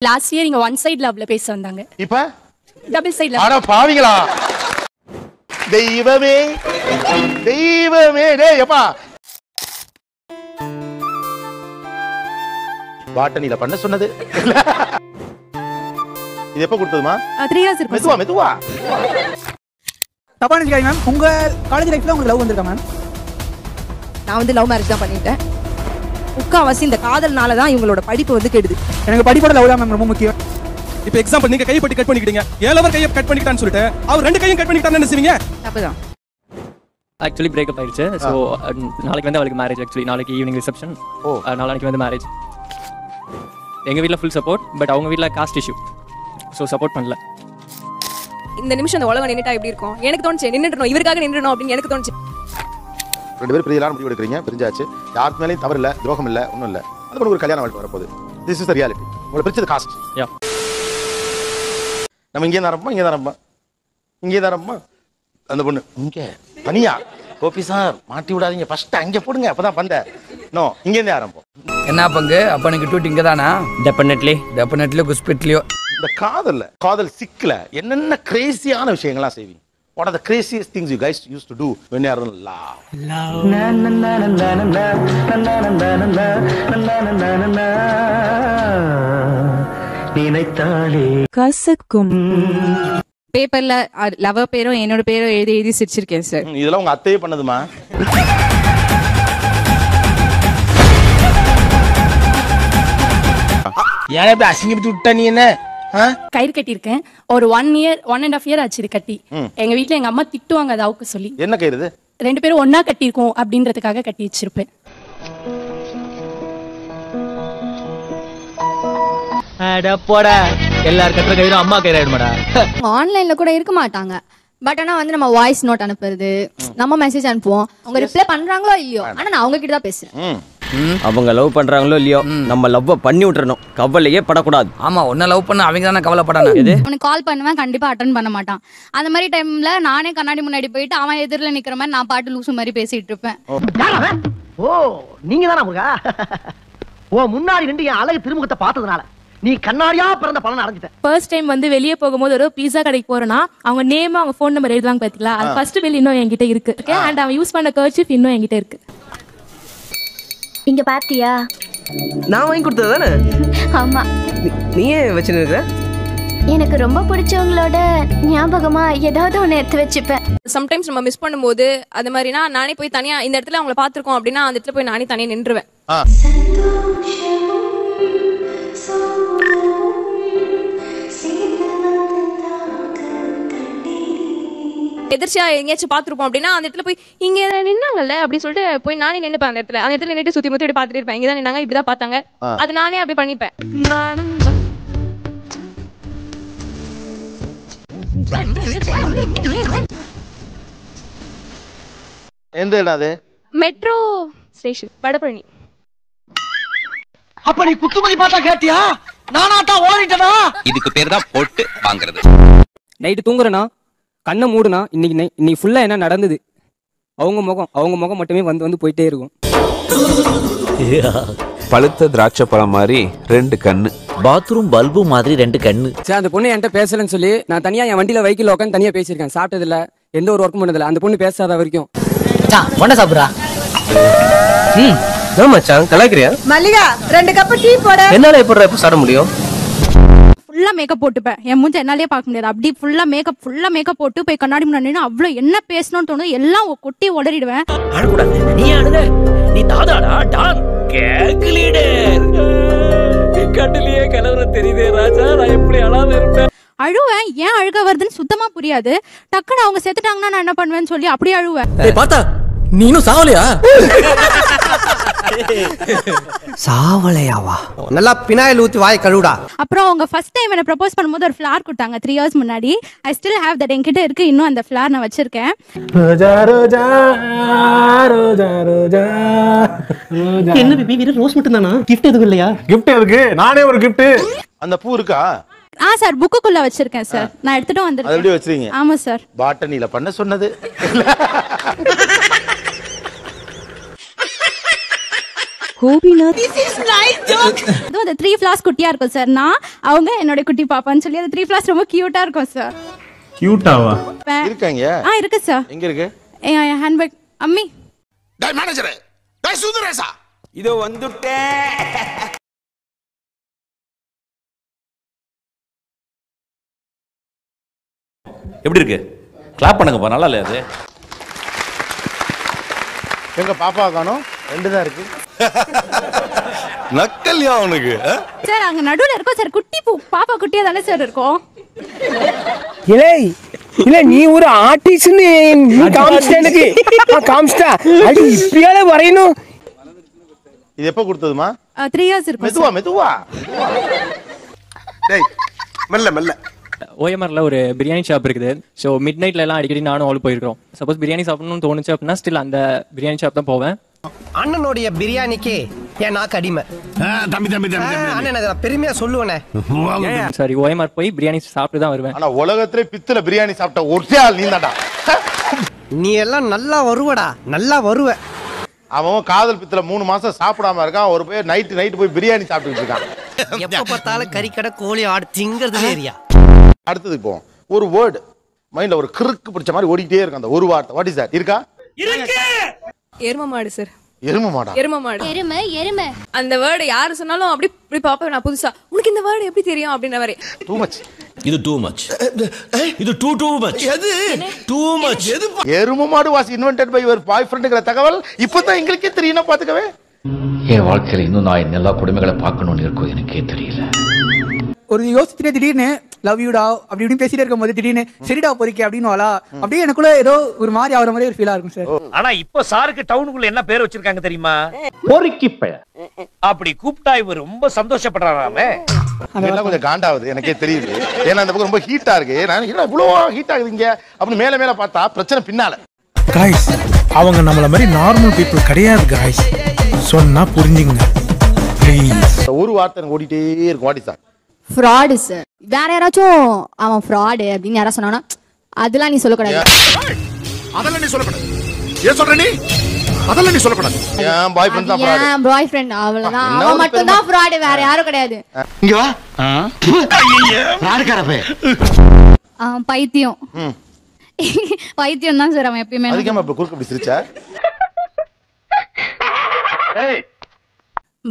Last year இங்க one side லவ்ல பேச வந்தாங்க. இப்ப டபுள் சைடு லவ். அட பாவிங்களா. தெய்வமே தெய்வமே டேய் அப்பா. பாட்டனில பண்ண சொன்னது. இது எப்ப கொடுத்ததுமா? 3 years இருக்கு. மெதுவா மெதுவா. தப்பா நினைக்காதீங்க மேம். உங்க காலேஜ் லைஃப்ல உங்களுக்கு லவ் வந்திருக்கா மேம்? நான் வந்து லவ் மேரேஜ் தான் பண்ணிட்டேன். முக்காவாசி இந்த காதல்னால தான் இவங்களோட படிப்பு வந்து கெடுது. எனக்கு படிப்போட லவ் தான் மேம் ரொம்ப முக்கியம். இப்போ எக்ஸாம்பிள் நீங்க கையை பட்டி கட் பண்ணிக்கிட்டீங்க. ஏலவர் கையை கட் பண்ணிட்டான்னு சொல்லிட்டு அவர் ரெண்டு கையும் கட் பண்ணிட்டான்னு என்ன செய்வீங்க? தப்புதான். ஆக்சுவலி பிரேக்கப் ஆயிடுச்சு. ஸோ நாளைக்கு வந்து அவளுக்கு மேரேஜ். ஆக்சுவலி நாளைக்கு ஈவினிங் ரிசப்ஷன். நாளைக்கு வந்து மேரேஜ். எங்கள் வீட்டில் ஃபுல் சப்போர்ட். பட் அவங்க வீட்டில் காஸ்ட் இஷ்யூ. ஸோ சப்போர்ட் பண்ணல. இந்த நிமிஷம் அந்த உலகம் நின்னுட்டா எப்படி இருக்கும்? எனக்கு தோணுச்சு நின்னுட்டணும், இவருக்காக நின்னுடணும் அப்படின்னு எனக்கு தோணுச்சு. ரெண்டு பேரும் பிரியலாம் முடிவு எடுக்கிறீங்க. பிரிஞ்சாச்சு. யாருக்கு மேலேயும் தவறு இல்லை, துரோகம் இல்லை, ஒன்றும் இல்லை. அது ஒரு கல்யாணம் வாழ்க்கை வரப்போகுது. This is the reality. உங்களை பிரிச்சது காஸ்ட். நம்ம இங்கே தான் ஆரம்பமா, இங்கே தான் ஆரம்பமா, இங்கே தான் ஆரம்பமா. அந்த பொண்ணு இங்கே தனியா கோபி சார் மாட்டி விடாதீங்க, ஃபர்ஸ்ட் அங்கே போடுங்க, அப்பதான் பந்த நோ இங்கேருந்தே ஆரம்பம். என்ன பங்கு அப்பனுக்கு டூட்டி இங்கே தானா? டெஃபினெட்லி குஸ்பிட்லியோ. இந்த காதல் சிக்கல என்னென்ன கிரேசியான விஷயங்கள்லாம் செய்வீங்க? What are the craziest things you guys used to do when you are in love? கசக்கும். பேப்பர்ல லவர் பேரும் என்னோட பேரும் எழுதி சிரிச்சிருக்கேன் சார். இதெல்லாம் உங்க அத்தையே பண்ணதுமா? ஏன் இப்படி அசிங்கப்பட்டு விட்ட நீ? என்ன கயிறு கட்டியிருக்கேன். ஒரு 1.5 year ஆச்சு இது கட்டி. எங்க வீட்டுல எங்க அம்மா திட்டுவாங்க அதை அவுக்க சொல்லி. என்ன கயிறு? ரெண்டு பேரும் ஒன்னா கட்டியிருக்கோம் அப்படின்றதுக்காக கட்டி வச்சிருப்பேன். எல்லாரும் கட்டுற கயிறும் அம்மா கயிறு ஆயிடுமாடா. ஆன்லைன்ல கூட இருக்க மாட்டாங்க. பட் ஆனா வந்து நம்ம வாய்ஸ் நோட் அனுப்புறது, நம்ம மெசேஜ் அனுப்புவோம். அவங்க ரிப்ளை பண்றாங்களோ இல்லையோ, ஆனா நான் அவங்க கிட்ட தான் பேசுறேன். அவங்க லவ் பண்றாங்களோ இல்லையோ, நம்ம லவ் பண்ணி விட்டுறணும், கவலையே படக்கூடாது. ஆமா, உன்ன லவ் பண்ண அவங்க தானே கவலைப்படானு. அவனுக்கு கால் பண்ணுவேன், கண்டிப்பா அட்டன் பண்ண மாட்டான். அந்த மாதிரி டைம்ல நானே கண்ணாடி முன்னாடி போயிட்டு அவன் எதிரில நிக்கிற மாதிரி நான் பாட்டு லூசு மாதிரி பேசிட்டு இருப்பேன். ஓ நீங்க தானா முருகா? ஓ முன்னாடி ரெண்டு என் அழகு திருமுகத்தை பார்த்ததுனால நீ கண்ணாடியா பிறந்த பலன் அடைஞ்சிட்ட. ஃபர்ஸ்ட் டைம் வந்து வெளியே போகும்போது ஒரு பீஸா கடைக்கு போறேன்னா அவங்க நேம் அவங்க ஃபோன் நம்பர் எழுதுவாங்க பாத்தீங்களா? அது ஃபர்ஸ்ட் பில் இன்னும் என்கிட்ட இருக்கு. அண்ட் அவன் யூஸ் பண்ண கர்ச்சீஃப் இன்னும் என்கிட்ட இருக்கு. இங்க பாத்தியா? நான் வாங்கி கொடுத்தது தானே? ஆமா. நீ ஏன் வச்சுருக்க? எனக்கு ரொம்ப பிடிச்சவங்களோட ஞாபகமா ஏதாவது ஒன்று எடுத்து வச்சுப்பேன். சம்டைம்ஸ் நம்ம மிஸ் பண்ணும்போது அது மாதிரினா நானே போய் தனியா இந்த இடத்துல அவங்கள பாத்துருக்கோம் அப்படின்னா அந்த இடத்துல போய் நானே தனியா நின்றுவேன். எதிர்ச்சியா எங்கேயாச்சும் பாத்துருப்போம் அப்படின்னா அந்த இடத்துல போய் இங்க நின்னாங்கல்ல அப்படின்னு சொல்லிட்டு போய் நானே நின்னுப்பேன். அந்த இடத்துல நின்னுட்டு சுத்தி முத்தி பாத்துட்டு இருப்பேன். இங்கதான் நின்னாங்க, இப்படிதான் பார்த்தாங்க, அது நானே அப்படி பண்ணிப்பேன். எந்த இடம் அது? Metro station, Vadapalani. அப்ப நீ குத்துமதி பார்த்தா கேட்டியா? நானாட்டா ஓடிட்டனா? இதுக்கு பேர் தான் போட்டு வாங்குறது. நைட்டு தூங்குறேனா, கண்ணை மூடுனா இன்னைக்கு ஃபுல்லா என்ன நடந்தது அவங்க முகம் மட்டுமே வந்து போயிட்டே இருக்கும். பழுத்த திராட்சை பழம் மாதிரி 2 கண்ணு, பாத்ரூம் பல்பு மாதிரி 2 கண்ணு. சரி, அந்த பொண்ணு என்கிட்ட பேசலன்னு சொல்லி நான் தனியா என் வண்டியில வைக்கல உட்காந்து தனியா பேசியிருக்கேன். சாப்பிட்டதில்ல, எந்த ஒரு ஒர்க்கும் பண்ணதில்ல. அந்த பொண்ணு பேசாத வரைக்கும் சாப்பிடுறா. கலாய்க்கிறியா? மல்லிகா 2 கப் டீ போட. என்னால எப்ப சாப்பிட முடியும்? ஃபுல்லா மேக்கப் போட்டுப்பேன். என் மூஞ்ச என்னாலேயே பார்க்க முடியாது. அப்படி ஃபுல்லா மேக்கப் போட்டு போய் கண்ணாடி முன்னாடி அவ்வளவு என்ன பேசணும்னு தோணுது எல்லாம் கொட்டி உளறிடுவேன். அழக்கூடாது. நீ அழுத, நீ தாதாடா டான் கேக்குலீடர். கட்டிலேயே கலவர தெரியுதே ராஜா, நான் எப்படி அழாம இருப்பேன். அழுவேன். ஏன் அழுக வருதுன்னு சுத்தமா புரியாது. டக்குன்னு அவங்க செத்துட்டாங்கன்னா நான் என்ன பண்ணுவேன்னு சொல்லி அப்படியே அழுவேன். பார்த்தா நீனும் சாவலையா? சாவலையாவா? நல்லா பினாயில் ஊத்தி வாய் கழுவுடா. அப்புறம் அவங்க ஃபர்ஸ்ட் டைம் என்ன ப்ரப்போஸ் பண்ணும்போது ஒரு ஃப்ளார் கொடுத்தாங்க 3 years முன்னாடி. I still have that. என்கிட்ட இருக்கு இன்னும் அந்த ஃப்ளார் நான் வச்சிருக்கேன். ரோஜா ரோஜா ரோஜா ரோஜா. என்ன பேபி, வெறும் ரோஸ் மட்டும் தானா? கிஃப்ட் எதுவும் இல்லையா? கிஃப்ட் எதுக்கு? நானே ஒரு கிஃப்ட். அந்த பூ இருக்கா? சார் புக்குக்குள்ள வச்சிருக்கேன் சார். நான் எடுத்துட்டு அது எப்படி வந்திருக்கேன். வச்சிருக்கீங்க? ஆமா சார். பாட்டனில பண்ண சொன்னது. அதுவும் அந்த 3 ஃபிளாஸ் குட்டியா இருக்கும் சார். நான் அவங்க என்னோட குட்டி பாப்பான்னு சொல்லி அந்த 3 ஃபிளாஸ் ரொம்ப கியூட்டா இருக்கும் சார். கியூட்டாவா இருக்காங்க? இருக்கு சார். எங்க இருக்கு? என் ஹேண்ட்பேக். அம்மி. டேய் மேனேஜர், டேய் சுந்தரேசா, இதோ வந்துட்டேன். எப்படி இருக்கு? கிளாப் பண்ணுங்கப்பா, நல்லா இல்லையா அது? எங்க பாப்பா காணோம், 2 தான் இருக்கு. நக்கல்யா அவனுக்கு. சார் அங்க நடுவுல இருக்கும் சார் குட்டி பாப்பா குட்டியா தானே சார் இருக்கும். இல்ல நீ ஒரு ஆர்டிஸ்ட்னு நீ காமிச்சிட்ட எனக்கு. காமிச்சிட்டா அது இப்படியால வரையணும். இது எப்ப கொடுத்ததுமா? 3 இயர்ஸ் இருக்கும். மெதுவா. டேய் மெல்ல மெல்ல. ஓஎம்ஆர்ல ஒரு பிரியாணி ஷாப் இருக்குது. ஸோ மிட் நைட்ல எல்லாம் அடிக்கடி நானும் அவளும் போயிருக்கோம். சப்போஸ் பிரியாணி சாப்பிடணும்னு தோணுச்சு அப்படின்னா ஸ்டில் அந்த பிரியாணி ஷாப் தான் போவேன். அண்ணனுடைய பிரியாணிக்கு என் நாக்கு அடிமை. தம்பி தம்பி தம்பி அண்ணன் அதை பெருமையா சொல்லுவேனே. சரி ஓஎம்ஆர் போய் பிரியாணி சாப்பிட்டு தான் வருவேன். ஆனா உலகத்திலே பித்தல பிரியாணி சாப்பிட்ட ஒரே ஆள் நீதான்டா. நீ எல்லாம் நல்லா வருவடா, நல்லா வருவ. அவன் காதல் பித்தல 3 மாசம் சாப்பிடாம இருக்கான். ஒரு போய் நைட்டு போய் பிரியாணி சாப்பிட்டு இருக்கான். எப்ப பார்த்தாலும் கறிக்கடை கோழி ஆடு திங்கிறது ஏரியா. அடுத்தது இப்போ ஒரு வேர்டு மைண்ட்ல ஒரு கிறுக்கு பிடிச்ச மாதிரி ஓடிட்டே இருக்கு. அந்த ஒரு வார்த்தை வாட் இஸ் தட்? இருக்கா? இருக்கு. எரும மாடு சார். எரும மாடா? எரும மாடு. எருமை. அந்த வேர்டு யாரு சொன்னாலும் அப்படி பாப்பேன் நான் புதுசா. உனக்கு இந்த வேர்டு எப்படி தெரியும் அப்படின்ற மாதிரி. Too much. இது டூ மச். இது டூ மச். எது டூ மச்? எது? எரும மாடு was invented by your boy ஃப்ரெண்ட்ங்கற தகவல் இப்போதான் எங்களுக்கே தெரியும். பாத்துக்கவே என் வாழ்க்கையில இன்னும் நான் எல்லா குடும்பங்களை பார்க்கணும்னு இருக்கும் எனக்கே தெரியல. ஒரு யோசிச்சுட்டே திடீர்னு லவ் யூடா அப்படி இப்படி பேசிட்டே இருக்கும்போது திடீர்னு சரிடா பொறிக்க அப்படின்னு வாழா அப்படியே எனக்குள்ள ஏதோ ஒரு மாதிரி ஆகிற மாதிரி ஒரு ஃபீலா இருக்கும் சார். ஆனா இப்ப சாருக்கு டவுனுக்குள்ள என்ன பேர் வச்சிருக்காங்க தெரியுமா? பொறுக்கி பைய. அப்படி கூப்பிட்டா இவர் ரொம்ப சந்தோஷப்படுறாராமே. அதெல்லாம் கொஞ்சம் காண்டாவது எனக்கே தெரியுது. ஏன்னா அந்த பக்கம் ரொம்ப ஹீட்டா இருக்கு. நான் என்ன இவ்வளோ ஹீட் ஆகுதுங்க அப்படின்னு மேல பார்த்தா பிரச்சனை பின்னால. காய்ஸ் அவங்க நம்மள மாதிரி நார்மல் பீப்புள் கிடையாது காய்ஸ். சொன்னா புரிஞ்சுங்க ப்ளீஸ். ஒரு வார்த்தை எனக்கு ஓடிட்டே இருக்கும். What is that? Fraud sir. வேற யாராச்சும் அவன் ஃப்ராடு அப்படின்னு யாரா சொன்னானா அதெல்லாம் நீ சொல்லக்கூடாது. அதெல்லாம் நீ சொல்லக்கூடாது. ஏன் சொல்ற நீ? அதெல்லாம் நீ சொல்லக்கூடாது. என் பாய் ஃப்ரெண்ட் தான் ஃப்ராடு. என் பாய் ஃப்ரெண்ட் அவ்வளவுதான். அவன் மட்டும் தான் ஃப்ராடு, வேற யாரும் கிடையாது. இங்க வா. யாருக்காரப்பே? பைத்தியம். பைத்தியம் தான் சார் அவன் எப்பயுமே. அதுக்கு ஏன் குறுக்கு அப்படி சிரிச்சா? ஏய்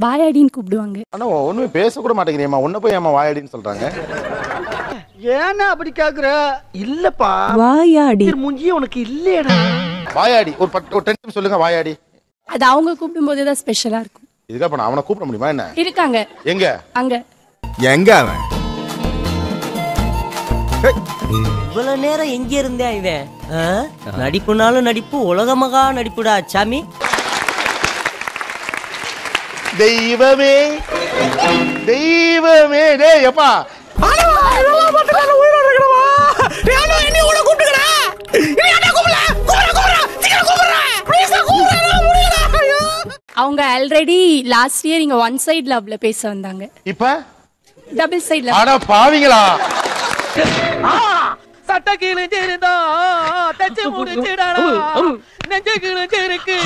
வாயாடின்னு கூப்பிடுவாங்க. ஆனா ஒண்ணுமே பேச கூட மாட்டேங்கிறேம்மா. ஒன்ன போய் ஏமா வாயாடின்னு சொல்றாங்க? ஏன்னா அப்படி கேக்குற? இல்லப்பா வாயாடி மூஞ்சி உனக்கு இல்லையடா. வாயாடி ஒரு 10 நிமிஷம் சொல்லுங்க. வாயாடி அது அவங்க கூப்பிடும் போது தான் ஸ்பெஷலா இருக்கும். இதுக்கு அப்ப அவனை கூப்பிட முடியுமா என்ன? இருக்காங்க. எங்க? அங்க. எங்க அவன்? இவ்வளவு நேரம் எங்க இருந்தே இவன்? நடிப்புனாலும் நடிப்பு, உலகமகா நடிப்புடா சாமி. தெய்வமே தெய்வமே. டேய் எப்பா அவங்க ஆல்ரெடி லாஸ்ட் இயர் இங்க ஒன் சைடு லவ்ல பேச வந்தாங்க. இப்ப டபுள் சைடுல. அட பாவிங்களா. சட்ட கிழிஞ்சிருந்தா தச்சு முடிச்சிடடா. நெஞ்சு கிழிஞ்சிருக்கு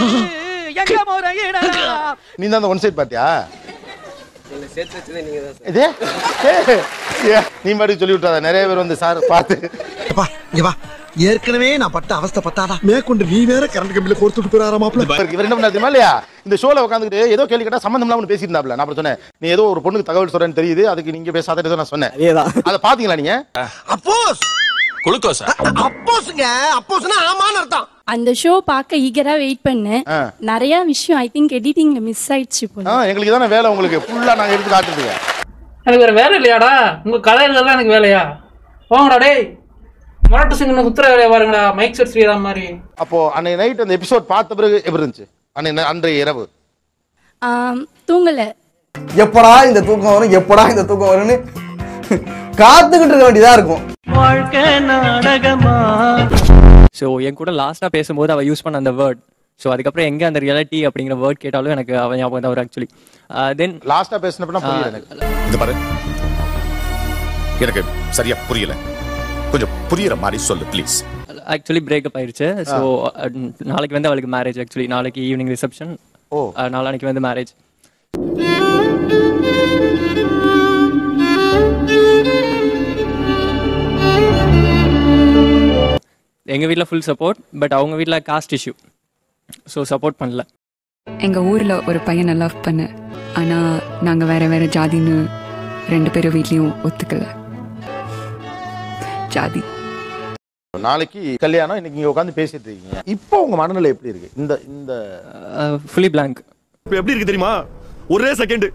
எங்க முறையிடடா. நீ தான் அந்த ஒன் சைடு பாத்தியா? இது நீ மாதிரி சொல்லி விட்டாத. நிறைய பேர் வந்து சார் பார்த்து இங்க வா. ஏற்கனவே நான் பட்ட அவஸ்தை பத்தாதா மேற்கொண்டு நீ வேற கரண்ட் கம்பியில கோர்த்துட்டு போறாராமாப்ல. இவர் என்ன பண்ணாரு தெரியுமா இல்லையா? இந்த ஷோல உட்காந்துட்டு ஏதோ கேள்வி கேட்டா சம்பந்தம் இல்லாம பேசியிருந்தாப்ல. நான் சொன்னேன் நீ ஏதோ ஒரு பொண்ணுக்கு தகவல் சொல்றேன்னு தெரியுது, அதுக்கு நீங்க பேசாத நான் சொன்னேன். அதை பாத்தீங்களா நீங்க? அப்போஸ் குளுக்கோஸ். அப்போஸ்ங்க. அப்போஸ்னா ஆமான்னு அர்த்தம். அந்த ஷோ பார்க்க ஈகரா வெயிட் பண்ணேன். நிறைய விஷயம் ஐ திங்க் எடிட்டிங்ல மிஸ் ஆயிடுச்சு போல. எங்களுக்கு தானே வேலை, உங்களுக்கு ஃபுல்லா நாங்க எடுத்து காட்டுறதுங்க. எனக்கு வேற வேலை இல்லையாடா? உங்க கலையில எனக்கு வேலையா? போங்கடா டேய். மராட்டு சிங்கன குத்துற வேலையா பாருங்கடா. மைக் செட் ஸ்ரீராம் மாதிரி. அப்போ அன்னை நைட் அந்த எபிசோட் பார்த்த பிறகு எப்படி இருந்துச்சு? அன்றைய இரவு தூங்கல. எப்படா இந்த தூக்கம் வரும், எப்படா இந்த தூக்கம் வரும்னு காத்துக்கிட்டு இருக்க வேண்டியதா இருக்கும். வாழ்க்கை நாடகமா. ஸோ என் கூட லாஸ்டா பேசும்போது அவ யூஸ் பண்ண அந்த வேர்ட். ஸோ அதுக்கப்புறம் எங்க அந்த ரியாலிட்டி அப்படிங்கிற வேர்ட் கேட்டாலும் எனக்கு அவன் ஞாபகம் தான் வரும் ஆக்சுவலி. தென் லாஸ்டா பேசினப்ப புரியல எனக்கு. இது பாரு, எனக்கு சரியா புரியல. கொஞ்சம் புரியுற மாதிரி சொல்லு ப்ளீஸ். ஆக்சுவலி பிரேக்கப் ஆயிடுச்சு. ஸோ நாளைக்கு வந்து அவளுக்கு மேரேஜ். ஆக்சுவலி நாளைக்கு ஈவினிங் ரிசப்ஷன். நாளைக்கு வந்து மேரேஜ். எங்கள் வீட்டில் ஃபுல் சப்போர்ட், பட் அவங்க வீட்டில் காஸ்ட் இஷ்யூ, ஸோ சப்போர்ட் பண்ணல. எங்கள் ஊரில் ஒரு பையனை லவ் பண்ண, ஆனால் நாங்கள் வேற வேற ஜாதின்னு 2 பேரும் வீட்லேயும் ஒத்துக்கல. ஜாதி. நாளைக்கு கல்யாணம், இன்னைக்கு இங்கே உட்காந்து பேசிட்டு இருக்கீங்க. இப்போ உங்க மனநிலை எப்படி இருக்கு? இந்த ஃபுல்லி பிளாங்க். இப்போ எப்படி இருக்கு தெரியுமா? ஒரே செகண்ட்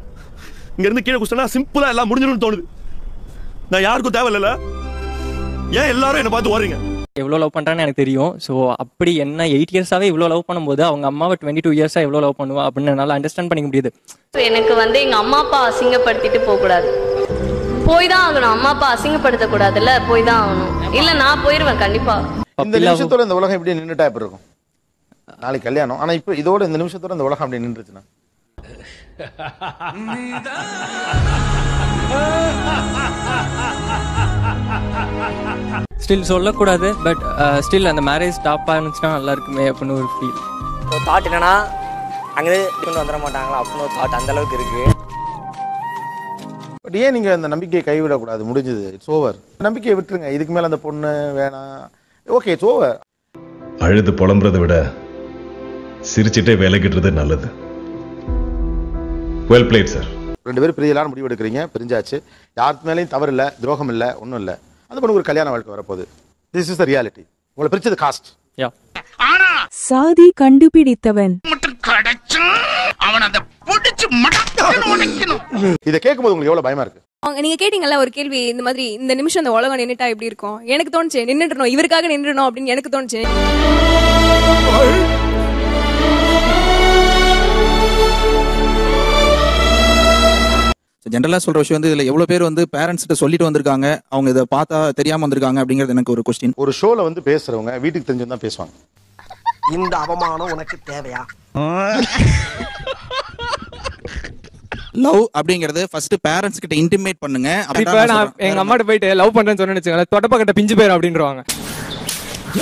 இங்க இருந்து கீழே குஸ்டனா சிம்பிளா எல்லாம் முடிஞ்சிடும்னு தோணுது. நான் யாருக்கும் தேவையில்ல, ஏன் எல்லாரும் என்ன பார்த்து ஓடுறீங்க? எவ்வளோ லவ் பண்ணுறான்னு எனக்கு தெரியும். ஸோ அப்படி என்ன 8 இயர்ஸாகவே இவ்வளோ லவ் பண்ணும்போது அவங்க அம்மாவை 22 இயர்ஸாக எவ்வளோ லவ் பண்ணுவா அப்படின்னு என்னால் அண்டர்ஸ்டாண்ட் பண்ணிக்க முடியுது. எனக்கு வந்து எங்கள் அம்மா அப்பா அசிங்கப்படுத்திட்டு போகக்கூடாது, போய் தான் ஆகணும். அம்மா அப்பா அசிங்கப்படுத்தக்கூடாதுல்ல, போய் தான் ஆகணும். இல்லை நான் போயிடுவேன் கண்டிப்பா. இந்த நிமிஷத்தோட இந்த உலகம் எப்படி நின்றுட்டா எப்படி இருக்கும்? நாளைக்கு கல்யாணம், ஆனால் இப்போ இதோட இந்த நிமிஷத்தோட இந்த உலகம் அப்படி நின்றுச்சுன்னா ஸ்டில் சொல்லக்கூடாது, பட் ஸ்டில் அந்த மேரேஜ் ஸ்டாப் ஆனிச்சுன்னா நல்லா இருக்குமே அப்படின்னு ஒரு ஃபீல். தாட் என்னன்னா அங்கே கொண்டு வந்துட மாட்டாங்களா அப்படின்னு ஒரு தாட் அந்த அளவுக்கு இருக்கு. பட் ஏன் நீங்கள் அந்த நம்பிக்கையை கைவிடக்கூடாது? முடிஞ்சது, இட்ஸ் ஓவர். நம்பிக்கையை விட்டுருங்க. இதுக்கு மேலே அந்த பொண்ணு வேணாம், ஓகே இட்ஸ் ஓவர். அழுது புலம்புறதை விட சிரிச்சிட்டே வேலைக்கிட்டுறது நல்லது. Well plate sir. 2 பேரும் பிரியலான முடிவு எடுக்கிறீங்க, பிரிஞ்சாச்சு. யாருக்கு மேலேயும் தவறு இல்லை, துரோகம் இல்லை, ஒன்றும் இல்லை. அந்த பொண்ணு ஒரு கல்யாண வாழ்க்கை வரப்போகுது. This is the reality. உங்களை பிரிச்சது காஸ்ட். சாதி கண்டுபிடித்தவன் இதை கேட்கும்போது உங்களுக்கு எவ்வளவு பயமா இருக்கு? நீங்க கேட்டீங்கல்ல ஒரு கேள்வி, இந்த மாதிரி இந்த நிமிஷம் இந்த உலகம் நின்னுட்டா எப்படி இருக்கும்? எனக்கு தோணுச்சு நின்னுடணும், இவருக்காக நின்னுடணும் அப்படின்னு எனக்கு தோணுச்சு. ஜென்ரலா சொல்ற விஷயம் வந்து இதுல எவ்வளவு பேர் வந்து பேரண்ட்ஸ் கிட்ட சொல்லிட்டு வந்திருக்காங்க, அவங்க இதை பார்த்தா தெரியாம வந்திருக்காங்க அப்படிங்கிறது எனக்கு ஒரு கொஸ்டின். ஒரு ஷோல வந்து பேசுறவங்க வீட்டுக்கு தெரிஞ்சு தான் பேசுவாங்க. இந்த அவமானம் உனக்கு தேவையா? லவ் அப்படிங்கறது ஃபர்ஸ்ட் பேரண்ட்ஸ் கிட்ட இன்டிமேட் பண்ணுங்க. இப்ப நான் எங்க அம்மாட்ட போயிட்டு லவ் பண்றேன்னு சொன்னேன்னு வச்சுக்கோங்க, தொடப்ப கட்ட பிஞ்சு போயிரும் அப்படின்றாங்க.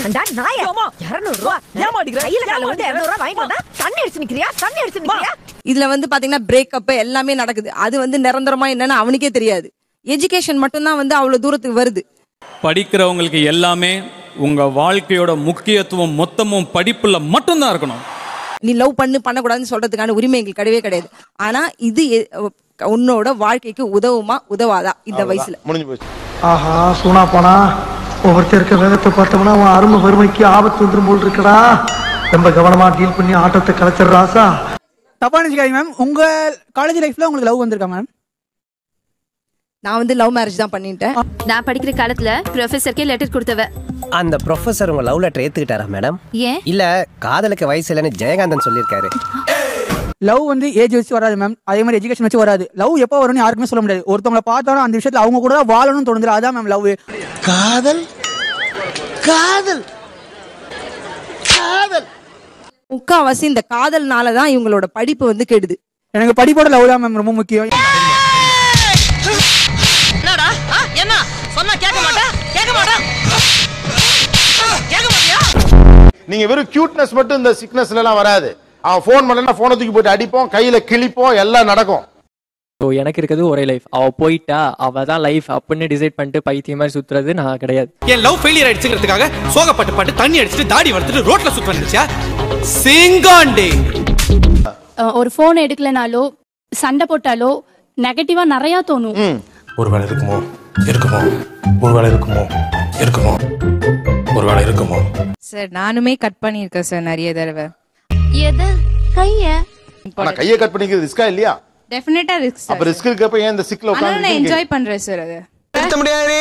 ஏண்டா நாயா 200 ரூபாய் ஏமாடிக்கிற கையில கால வந்து 200 ரூபாய் வாங்கி வந்தா தண்ணி அடிச்சு நிக்கிறியா? இதுல வந்து பாத்தீங்கன்னா பிரேக்கப் எல்லாமே நடக்குது. அது வந்து நிரந்தரமா என்னன்னு அவனுக்கே தெரியாது. எஜுகேஷன் மட்டும் தான் வந்து அவ்வளவு தூரத்துக்கு வருது. படிக்கிறவங்களுக்கு எல்லாமே உங்க வாழ்க்கையோட முக்கியத்துவம் மொத்தமும் படிப்புல மட்டும்தான் இருக்கணும். நீ லவ் பண்ணக்கூடாதுன்னு சொல்றதுக்கான உரிமை எங்களுக்கு கிடையவே கிடையாது. ஆனா இது உன்னோட வாழ்க்கைக்கு உதவுமா உதவாதா இந்த வயசுல? முடிஞ்சு போச்சு. ஆஹா சூனா போனா ஒவ்வொருத்தருக்க வேகத்தை பார்த்தோம்னா அவன் அருமை வறுமைக்கு ஆபத்து வந்துடும் போல் இருக்கடா. ரொம்ப கவனமா டீல் பண்ணி ஆட்டத்தை கலைச்சிடுறாசா. தப்பா நினைச்சுக்காதீங்க மேம். உங்க காலேஜ் லைஃப்ல உங்களுக்கு லவ் வந்திருக்கா மேம்? நான் வந்து லவ் மேரேஜ் தான் பண்ணிட்டேன். நான் படிக்கிற காலத்துல ப்ரொஃபசருக்கே லெட்டர் கொடுத்தவ. அந்த ப்ரொஃபசர் உங்க லவ் லெட்டர் ஏத்துக்கிட்டாரா மேடம்? ஏன் இல்ல காதலுக்கு வயசு இல்லைன்னு ஜெயகாந்தன் சொல்லியிருக்காரு. லவ் வந்து ஏஜ் வச்சு வராது மேம், அதே மாதிரி எஜுகேஷன் வச்சு வராது. லவ் எப்போ வரும்னு யாருக்குமே சொல்ல முடியாது. ஒருத்தவங்களை பார்த்தாலும் அந்த விஷயத்துல அவங்க கூட வாழணும்னு தோணுது. அதான் மேம் லவ். காதல் காதல் காதல் முக்காவாசி இந்த காதல்னாலதான் இவங்களோட படிப்பு வந்து கெடுது. எனக்கு படிப்போட லவ் தான் மேம் ரொம்ப முக்கியம். என்னடா என்ன சொன்னா கேட்க மாட்டா? நீங்க வெறும் கியூட்னஸ் மட்டும் இந்த சிக்னஸ்ல எல்லாம் வராது. அவன் போன் பண்ணா போனை தூக்கி போட்டு அடிப்போம், கையில கிழிப்போம், எல்லாம் நடக்கும். ஸோ எனக்கு இருக்கிறது ஒரே லைஃப். அவ போயிட்டா அவ தான் லைஃப் அப்படின்னு டிசைட் பண்ணிட்டு பைத்தியம் மாதிரி சுத்துறது நான் கிடையாது. என் லவ் ஃபெயிலியர் ஆயிடுச்சுங்கிறதுக்காக சோகப்பட்டு தண்ணி அடிச்சுட்டு தாடி வளர்த்துட்டு ரோட்ல சுத்த வந்துச்சா சிங்காண்டே. ஒரு போன் எடுக்கலனாலோ சண்டை போட்டாலோ நெகட்டிவா நிறைய தோணும். ஒருவேளை இருக்குமோ ஒருவேளை இருக்குமோ. சார் நானுமே கட் பண்ணியிருக்கேன் சார் நிறைய தடவை. எது கைய ஆனா கையை கட் பண்ணிக்கிறது ரிஸ்கா இல்லையா? டெஃபினட்டா ரிஸ்க். அப்ப ரிஸ்க் இருக்கப்ப ஏன் இந்த சிக்ல உட்கார்ந்து நான் என்ஜாய் பண்றேன் சார். அது திருத்த முடியாது,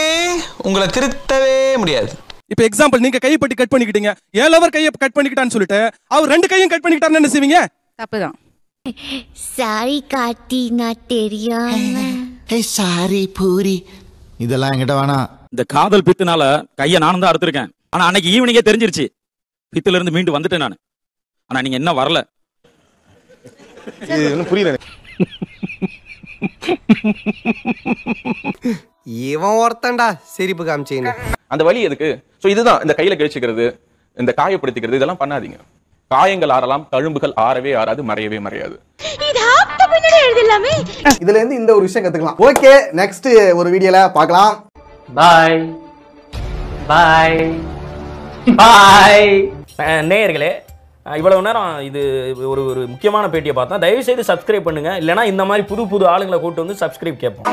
உங்களை திருத்தவே முடியாது. இப்போ எக்ஸாம்பிள், நீங்க கையை பட்டி கட் பண்ணிக்கிட்டீங்க, ஏன் லவர் கையை கட் பண்ணிக்கிட்டான்னு சொல்லிட்டு அவர் 2 கையும் கட் பண்ணிக்கிட்டாருன்னு என்ன செய்வீங்க? தப்புதான். சாரி கார்த்தி நான் தெரியாம. சாரி பூரி இதெல்லாம் என்கிட்ட வேணாம். இந்த காதல் பித்துனால கையை நானும் தான் அறுத்திருக்கேன். ஆனா அன்னைக்கு ஈவினிங்கே தெரிஞ்சிருச்சு. பித்துல இருந்து மீண்டு வந்துட்டேன் நான். ஆனா நீங்க என்ன வரல. இது இன்னும் புரியல. இவன் ஒருத்தன்டா சிரிப்பு காமிச்சேன்னு. அந்த வலி எதுக்கு? சோ இதுதான் இந்த கையில கிழிச்சுக்கிறது, இந்த காயப்படுத்திக்கிறது, இதெல்லாம் பண்ணாதீங்க. காயங்கள் ஆறலாம், தழும்புகள் ஆறவே ஆறாது, மறையவே மறையாது. எழுதிடலாமே. இதுல இருந்து இந்த ஒரு விஷயம் கத்துக்கலாம். ஓகே, நெக்ஸ்ட் ஒரு வீடியோல பார்க்கலாம். பாய் பாய் பாய். நேயர்களே, இவ்வளவு நேரம் இது ஒரு முக்கியமான பேட்டியை பார்த்தா தயவு செய்து சப்ஸ்கிரைப் பண்ணுங்க. இல்லைனா இந்த மாதிரி புது புது ஆளுங்களை கூட்டு வந்து சப்ஸ்கிரைப் கேட்போம்.